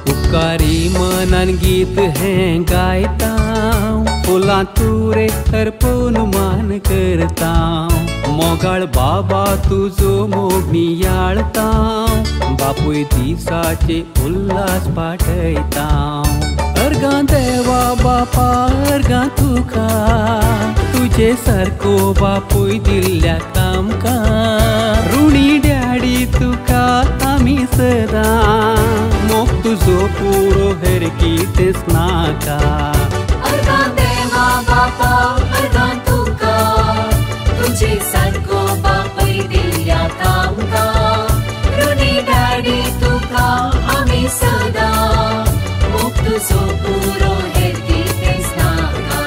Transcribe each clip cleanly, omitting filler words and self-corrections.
उपकारी मनान गीत हें गायतां, फुलां तुरे अर्पून मान करतां। मोगाळ बाबा तुजो मोग नियाळतां, बापूय दिसाचे उल्हास पाठयतां। अर्गां देवा बापा अर्गां तुका, तुजे सारको बापूय दिल्ल्या आमकां। ऋणी डॅडी तुका आमी सदां, मोग तुजो पुरो हेर कितेंच नाका। अर्गां देवा बापा अर्गां तुका, तुजे सारको बापूय दिल्ल्या आमकां। ऋणी डॅडी तुका आमी सदां, मोग तुजो पुरो हेर कितेंच नाका।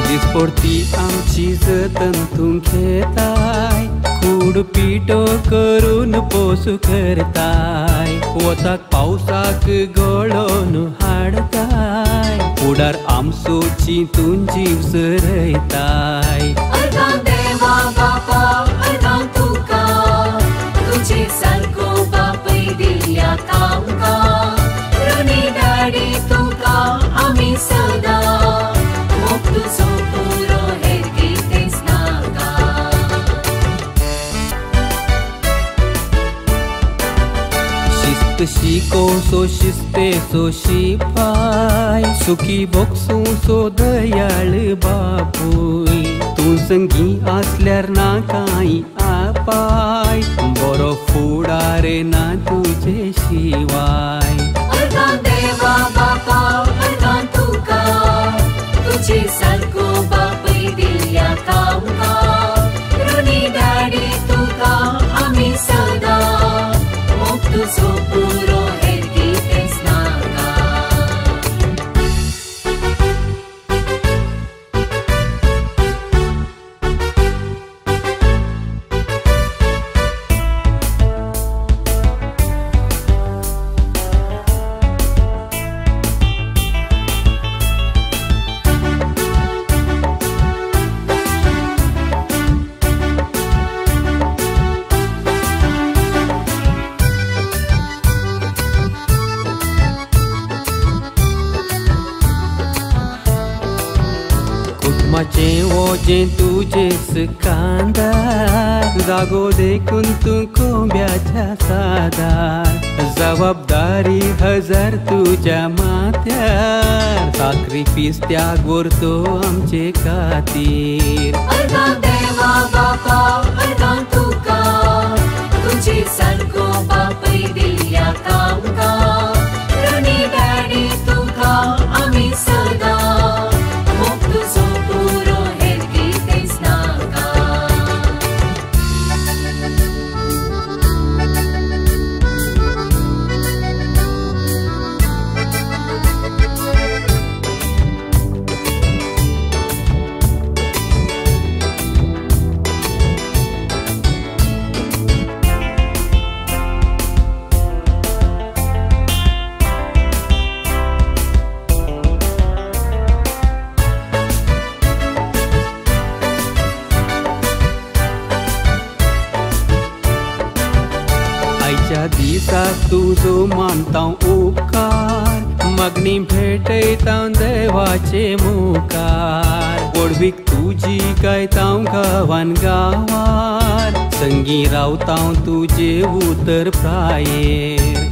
दिसपडटी आमची जतन तूं घेताय, कूड पिठो करून पोसू करताय। वताक पावसाक गळोन हाडताय, फुडार आमचो चिंतून जीव सरयताय। अर्गां देवा बापा अर्गां तुका, तुजे सारको बापूय दिल्ल्या आमकां। ऋणी डॅडी तुका आमी सदां, मोग तुजो पुरो हेर कितेंच नाका। शिस्त शिकोवचो शिस्तेचो शिपाय, सुखी भोगसूं सो दयाळ बापूय। तूं संगी आसल्यार ना कांय आपाय, बरो फुडार ना तुजे शिवाय। अर्गां देवा बापा अर्गां तुका, तुजे सारको बापूय दिल्ल्या आमकां। ऋणी डॅडी तुका आमी सदां, मोग तुजो पुरो हेर कितेंच नाका। कुटुंबाचें वोजें तुजेच कांदार, जागो देखून तूं कोंब्याच्या सादार। जबाबदारी हजार तुज्या माथ्यार, साक्रिफीस त्याग व्हरतो आमचे खातीर। अर्गां देवा बापा अर्गां तुका, तुजे सारको बापूय दिल्ल्या आमकां। ऋणी डॅडी तुका आमी सदां, मोग तुजो पुरो हेर कितेंच नाका। आयच्या दिसाक तुजो मानतां उपकार, मागणी भेटयतां देवाचे मुखार। पडवीक तुजी गायतां गांवान गांवान, संगी रावतां तुजे उतर प्रायेर।